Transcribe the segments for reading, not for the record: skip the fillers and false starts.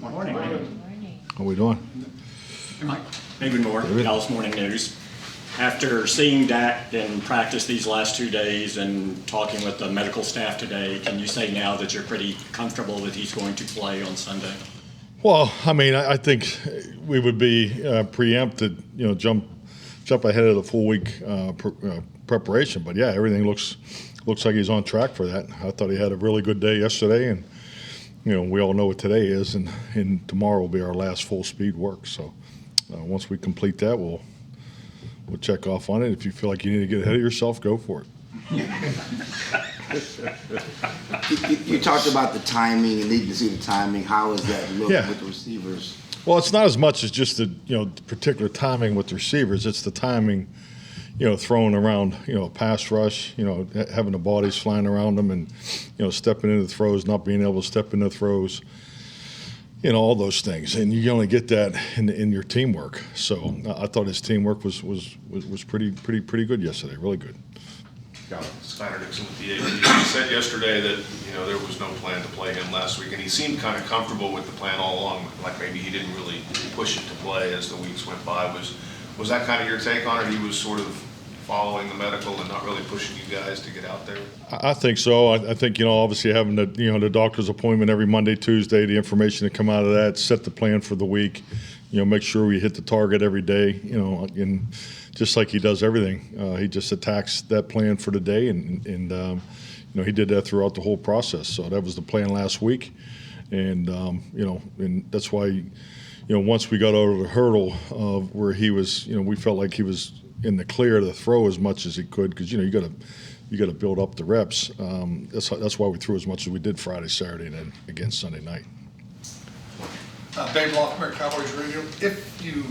Morning. How we doing? David Moore, Dallas Morning News. After seeing Dak in practice these last 2 days and talking with the medical staff today, can you say now that you're pretty comfortable that he's going to play on Sunday? Well, I mean, I think we would be preempted, jump ahead of the full week preparation. But yeah, everything looks like he's on track for that. I thought he had a really good day yesterday, and we all know what today is, and tomorrow will be our last full speed work. So once we complete that, we'll check off on it. If you feel like you need to get ahead of yourself, go for it. You talked about the timing and needing to see the timing. How is that look with the receivers? Well, it's not as much as just the particular timing with the receivers. It's the timing, throwing around a pass rush, having the bodies flying around them, and stepping into the throws, not being able to step into throws. All those things, and you only get that in your teamwork. So I thought his teamwork was pretty good yesterday, really good. Steiner Dixon with the AP. He said yesterday that there was no plan to play him last week, and he seemed kind of comfortable with the plan all along. Like maybe he didn't really push it to play as the weeks went by. Was that kind of your take on it? He was sort of following the medical and not really pushing you guys to get out there? I think so. I think obviously having the doctor's appointment every Monday, Tuesday, the information to come out of that, set the plan for the week, make sure we hit the target every day, and just like he does everything, he just attacks that plan for the day, and he did that throughout the whole process. So that was the plan last week, and and that's why once we got over the hurdle of where he was, we felt like he was in the clear to throw as much as he could, because you got to build up the reps. That's why we threw as much as we did Friday, Saturday, and then again Sunday night. Dave Lockmer, Cowboys Radio. If you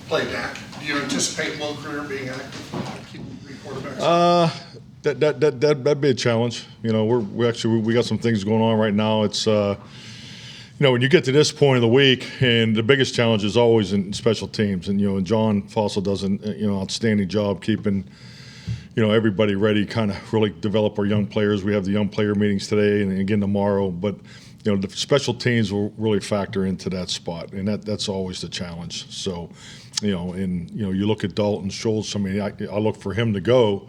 play Dak, do you anticipate Will Grier being active? Keep three quarterbacks. That'd be a challenge. We got some things going on right now. It's when you get to this point of the week, and the biggest challenge is always in special teams, and John Fossil does an outstanding job keeping everybody ready, kind of really develop our young players. We have the young player meetings today and again tomorrow, but the special teams will really factor into that spot, and that's always the challenge. So, you look at Dalton Schultz. I mean, I look for him to go.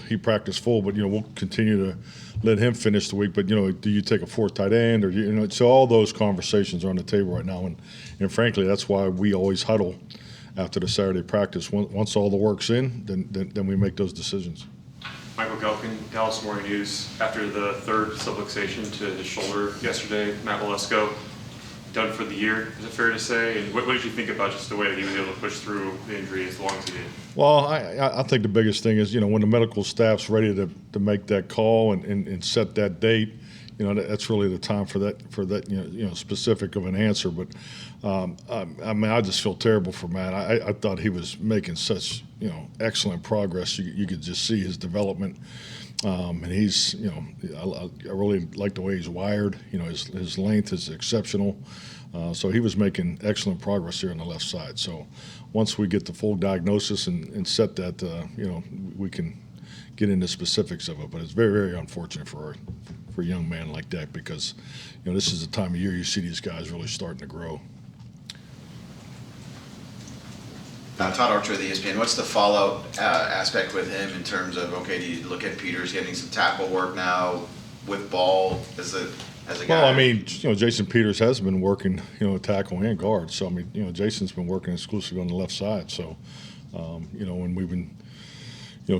He practiced full, but we'll continue to let him finish the week. But do you take a fourth tight end, or so all those conversations are on the table right now, and frankly, that's why we always huddle after the Saturday practice. Once all the work's in, then we make those decisions. Michael Gelkin, Dallas Morning News. After the third subluxation to his shoulder yesterday, Matt Walesko done for the year, is it fair to say? And what did you think about just the way that he was able to push through the injury as long as he did? Well, I think the biggest thing is, when the medical staff's ready to make that call and set that date, that's really the time for that specific of an answer. But I mean, I just feel terrible for Matt. I thought he was making such excellent progress. You could just see his development, and he's I really like the way he's wired. His length is exceptional. So he was making excellent progress here on the left side. So once we get the full diagnosis and set that, we can get into specifics of it. But it's very, very unfortunate for a young man like that, because this is the time of year you see these guys really starting to grow. Todd Archer of the ESPN. What's the fallout aspect with him in terms of, okay, do you look at Peters getting some tackle work now with ball as a guy? Well, I mean, Jason Peters has been working, tackle and guard. So I mean, Jason's been working exclusively on the left side. So, and we've been,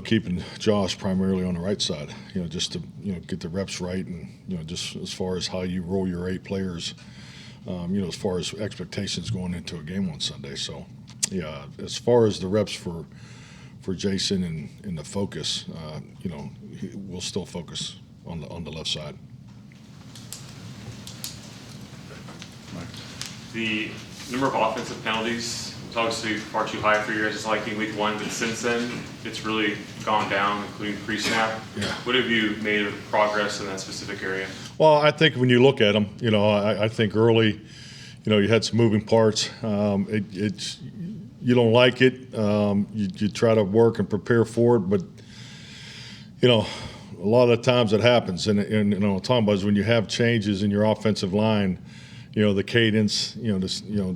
keeping Josh primarily on the right side, just to get the reps right, and just as far as how you roll your 8 players, as far as expectations going into a game on Sunday. So, yeah, as far as the reps for Jason and the focus, we'll still focus on the left side. The number of offensive penalties was obviously far too high for you guys' liking week 1, but since then it's really gone down, including pre-snap. Yeah. What have you made of progress in that specific area? Well, I think when you look at them, I think early, you had some moving parts. It's you don't like it. You try to work and prepare for it, but a lot of the times it happens. And what I'm talking about is when you have changes in your offensive line, the cadence,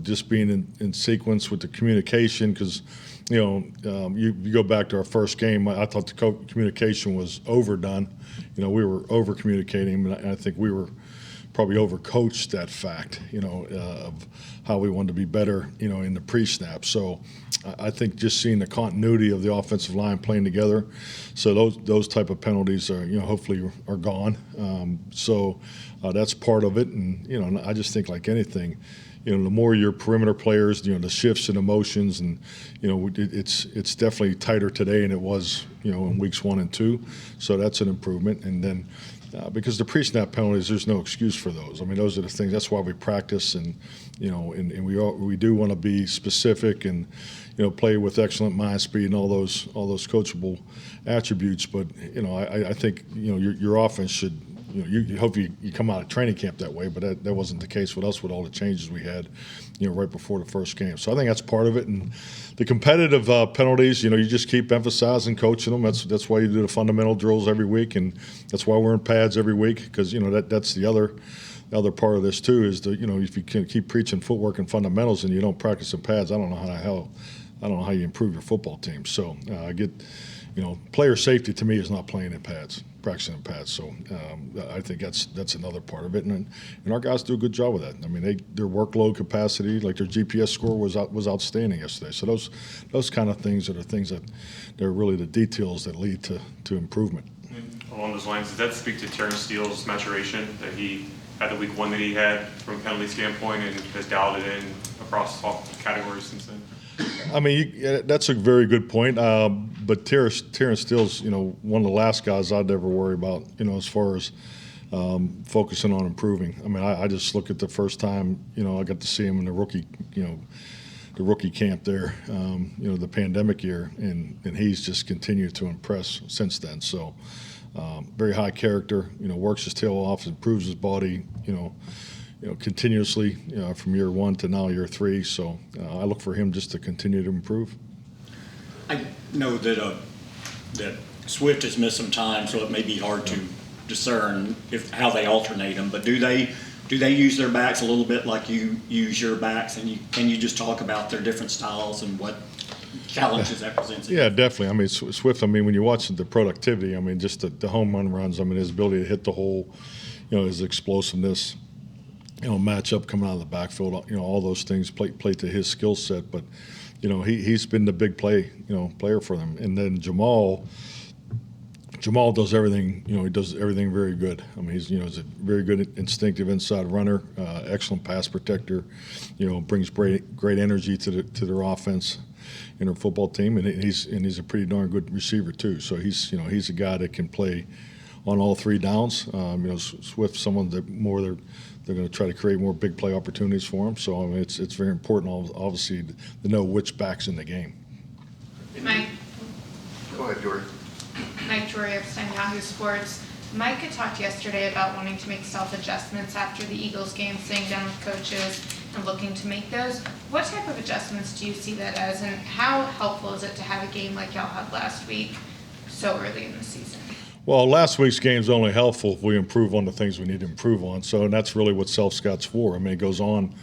just being in sequence with the communication, because you go back to our first game, I thought the communication was overdone. We were over communicating, and I think we were probably overcoached that fact, of how we wanted to be better, in the pre-snap. So I think just seeing the continuity of the offensive line playing together, so those type of penalties are, hopefully are gone. So that's part of it, and I just think like anything, the more your perimeter players, the shifts and emotions, and it's definitely tighter today than it was, in weeks 1 and 2. So that's an improvement, and then. Because the pre-snap penalties, there's no excuse for those. I mean, those are the things. That's why we practice, and and we do want to be specific, and play with excellent mind speed and all those coachable attributes. But I think your offense should. You hope you come out of training camp that way, but that wasn't the case with us with all the changes we had, right before the first game. So I think that's part of it. And the competitive penalties, you just keep emphasizing, coaching them. That's why you do the fundamental drills every week, and that's why we're in pads every week, because that's the other part of this too, is if you can keep preaching footwork and fundamentals and you don't practice in pads, I don't know how you improve your football team. So player safety to me is not playing in pads, practicing in pads. So I think that's another part of it, and our guys do a good job with that. I mean, their workload capacity, like their GPS score was outstanding yesterday. So those kind of things are the things that they're really the details that lead to improvement. Along those lines, does that speak to Terrence Steele's maturation, that he had the week 1 that he had from a penalty standpoint and has dialed it in across all categories since then? I mean, that's a very good point. But Terrence Steele's, one of the last guys I'd ever worry about, as far as focusing on improving. I mean, I just look at the first time, I got to see him in the rookie camp there, the pandemic year, and he's just continued to impress since then. So very high character, works his tail off, improves his body, continuously, from year 1 to now year 3. So I look for him just to continue to improve. I know that Swift has missed some time, so it may be hard to discern how they alternate them. But do they use their backs a little bit like you use your backs? And can you just talk about their different styles and what challenges that presents? Yeah, definitely. I mean, Swift. I mean, when you watch the productivity, I mean, just the home run runs. I mean, his ability to hit the hole, his explosiveness. Matchup coming out of the backfield, all those things play to his skill set. But, he's been the big player for them. And then Jamal does everything, he does everything very good. I mean, he's a very good instinctive inside runner, excellent pass protector, brings great energy to their offense and their football team. And he's a pretty darn good receiver too. So he's a guy that can play on all 3 downs. Swift, someone that they're going to try to create more big play opportunities for him. So I mean, it's very important, obviously, to know which back's in the game. Mike. Go ahead, Dory. Mike Jory of Yahoo Sports. Mike had talked yesterday about wanting to make self-adjustments after the Eagles game, sitting down with coaches and looking to make those. What type of adjustments do you see that as, and how helpful is it to have a game like y'all had last week so early in the season? Well, last week's game's only helpful if we improve on the things we need to improve on. So, and that's really what self-scout's for. I mean, it goes on.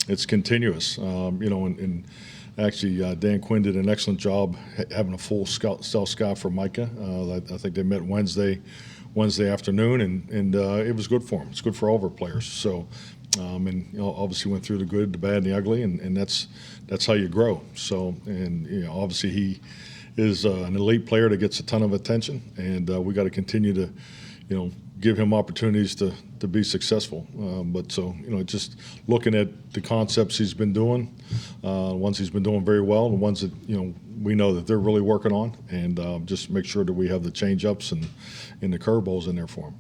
It's continuous. And actually, Dan Quinn did an excellent job having a full self-scout for Micah. I think they met Wednesday afternoon, and it was good for him. It's good for all of our players. So, obviously went through the good, the bad, and the ugly, and that's how you grow. So, and obviously he is an elite player that gets a ton of attention, and we got to continue to, give him opportunities to be successful. But just looking at the concepts he's been doing, ones he's been doing very well, the ones that we know that they're really working on, and just make sure that we have the change ups and the curveballs in there for him.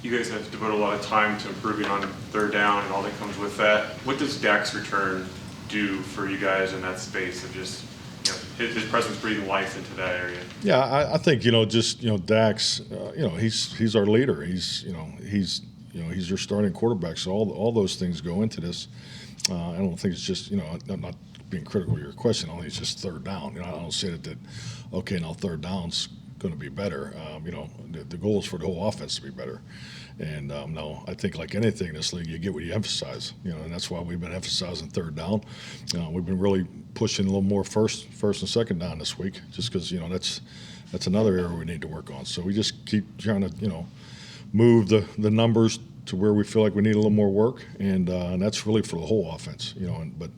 You guys have devoted a lot of time to improving on 3rd down and all that comes with that. What does Dak's return do for you guys in that space of just his presence breathing life into that area? Yeah, I think Dak's he's our leader. He's your starting quarterback. So all those things go into this. I don't think it's just I'm not being critical of your question. I think it's just 3rd down. I don't say that okay, now 3rd down's going to be better. The goal is for the whole offense to be better. And no, I think like anything in this league, you get what you emphasize. And that's why we've been emphasizing third down. We've been really pushing a little more first and second down this week, just because that's another area we need to work on. So we just keep trying to move the numbers to where we feel like we need a little more work, and that's really for the whole offense. But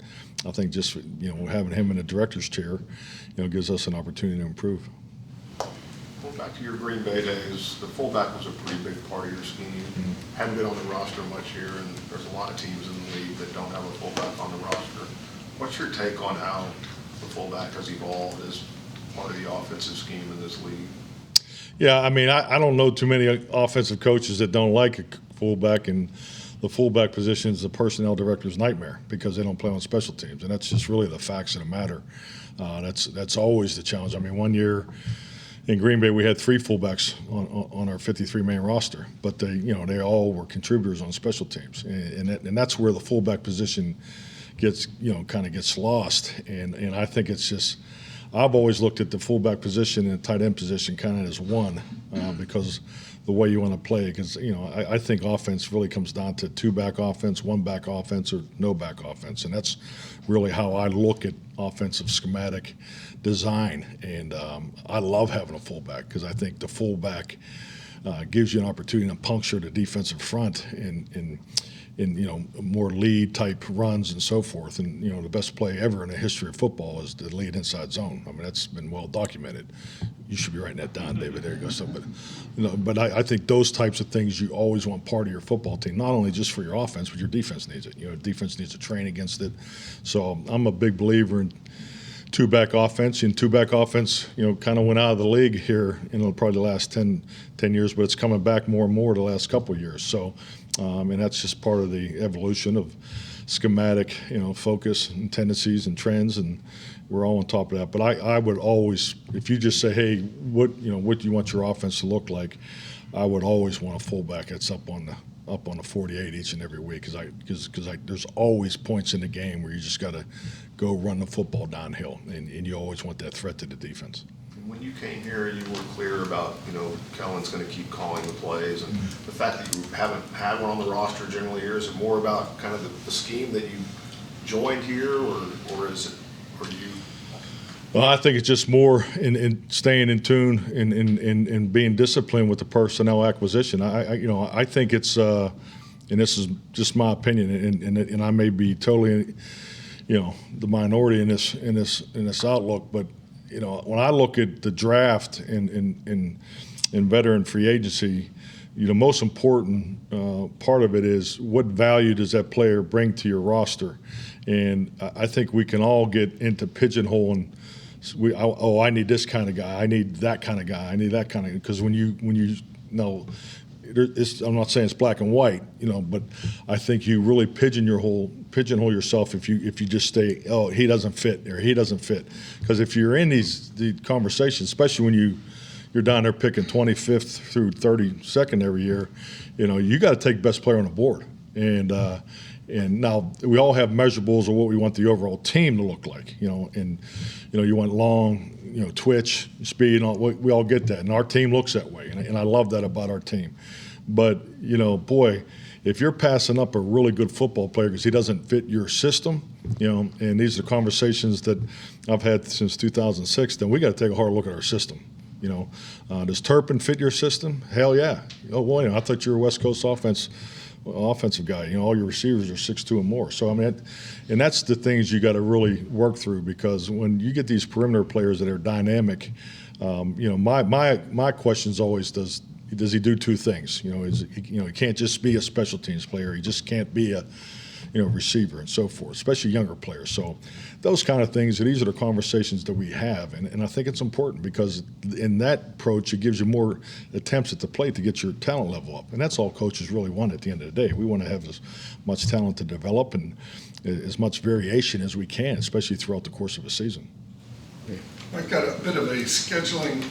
I think just having him in the director's chair, gives us an opportunity to improve. Going back to your Green Bay days, the fullback was a pretty big part of your scheme. Haven't been on the roster much here, and there's a lot of teams in the league that don't have a fullback on the roster. What's your take on how the fullback has evolved as part of the offensive scheme in this league? Yeah, I mean, I don't know too many offensive coaches that don't like a fullback, and the fullback position is the personnel director's nightmare because they don't play on special teams, and that's just really the facts of the matter. That's always the challenge. I mean, one year in Green Bay we had 3 fullbacks on our 53-man roster, but they all were contributors on special teams, and that's where the fullback position gets gets lost, and I think it's just. I've always looked at the fullback position and the tight end position kind of as one because the way you want to play. Because I think offense really comes down to 2-back offense, 1-back offense, or no-back offense, and that's really how I look at offensive schematic design. And I love having a fullback because I think the fullback gives you an opportunity to puncture the defensive front in more lead type runs and so forth. And the best play ever in the history of football is the lead inside zone. I mean, that's been well documented. You should be writing that down, David. There you go. So, but I think those types of things you always want part of your football team, not only just for your offense, but your defense needs it. Defense needs to train against it. So I'm a big believer in 2-back offense, and 2-back offense, kind of went out of the league here in probably the last 10 years, but it's coming back more and more the last couple of years. So, and that's just part of the evolution of schematic, focus and tendencies and trends, and we're all on top of that. But I would always, if you just say, hey, what do you want your offense to look like, I would always want a fullback that's up on the 48 each and every week because there's always points in the game where you just got to go run the football downhill, and you always want that threat to the defense. When you came here, you were clear about, Kellen's going to keep calling the plays, and the fact that you haven't had one on the roster generally here, is it more about kind of the scheme that you joined here, or is it, or you? Well, I think it's just more in staying in tune and being disciplined with the personnel acquisition. I think it's, and this is just my opinion, and I may be totally, the minority in this outlook, but when I look at the draft and veteran free agency, most important part of it is what value does that player bring to your roster, and I think we can all get into pigeonholing. I need this kind of guy. I need that kind of guy. I need that kind of, because when you I'm not saying it's black and white, but I think you really pigeonhole yourself if you just say, oh, he doesn't fit or he doesn't fit. Because if you're in these conversations, especially when you're down there picking 25th through 32nd every year, you got to take best player on the board. And now we all have measurables of what we want the overall team to look like, and you want long, twitch, speed, and all, we all get that, and our team looks that way, and I love that about our team. But boy, if you're passing up a really good football player because he doesn't fit your system, and these are conversations that I've had since 2006, then we got to take a hard look at our system. Does Turpin fit your system? Hell yeah. Oh boy, I thought you were a West Coast offensive guy. All your receivers are 6'2" and more. So I mean, and that's the things you got to really work through, because when you get these perimeter players that are dynamic, my question is always, does he do 2 things? He can't just be a special teams player. He just can't be a receiver and so forth, especially younger players. So those kind of things, these are the conversations that we have. And I think it's important because in that approach, it gives you more attempts at the plate to get your talent level up. And that's all coaches really want at the end of the day. We want to have as much talent to develop and as much variation as we can, especially throughout the course of a season. I've got a bit of a scheduling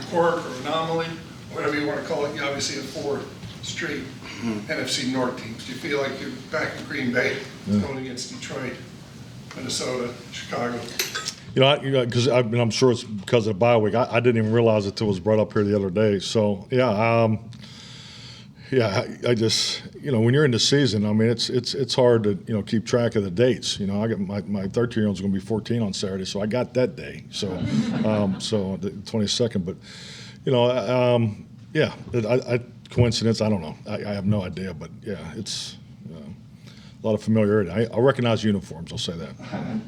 quirk or anomaly, whatever you want to call it. You obviously have 4 straight NFC North teams. Do you feel like you're back in Green Bay going against Detroit, Minnesota, Chicago? Because I'm sure it's because of the bye week. I didn't even realize it until it was brought up here the other day. So I just when you're in the season, I mean it's hard to keep track of the dates. I got my 13-year-old's going to be 14 on Saturday, so I got that day. So so the 22nd, but coincidence. I don't know. I have no idea, but yeah, it's. A lot of familiarity. I recognize uniforms, I'll say that.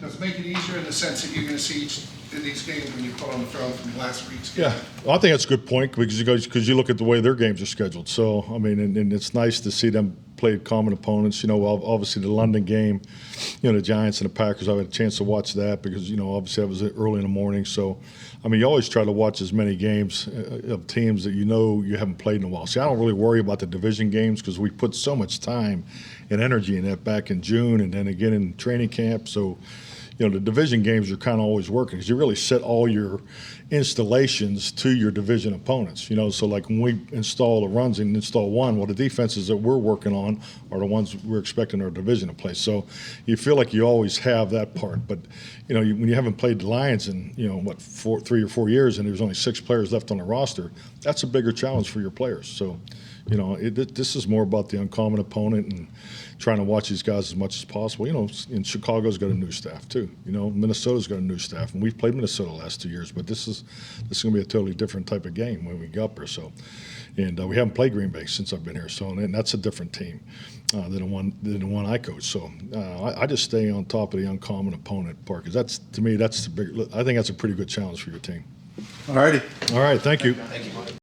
Does it make it easier in the sense that you're going to see each in these games when you put on the film from last week's game? Yeah, well, I think that's a good point because you look at the way their games are scheduled. So, I mean, and it's nice to see them play common opponents. Obviously the London game, the Giants and the Packers, I had a chance to watch that because, obviously that was early in the morning. So, I mean, you always try to watch as many games of teams that you haven't played in a while. See, I don't really worry about the division games because we put so much time and energy in that back in June and then again in training camp. So, the division games are kind of always working because you really set all your installations to your division opponents. So like when we install the runs and install one, well, the defenses that we're working on are the ones we're expecting our division to play. So you feel like you always have that part. But, when you haven't played the Lions in, 3 or 4 years and there's only 6 players left on the roster, that's a bigger challenge for your players. So, this is more about the uncommon opponent and trying to watch these guys as much as possible. And Chicago's got a new staff too. Minnesota's got a new staff, and we've played Minnesota the last 2 years, but this is going to be a totally different type of game when we get up there. So, and we haven't played Green Bay since I've been here, so and that's a different team than the one I coach. So I just stay on top of the uncommon opponent part because that's, to me, that's the big. I think that's a pretty good challenge for your team. All righty. All right, thank you. Thank you.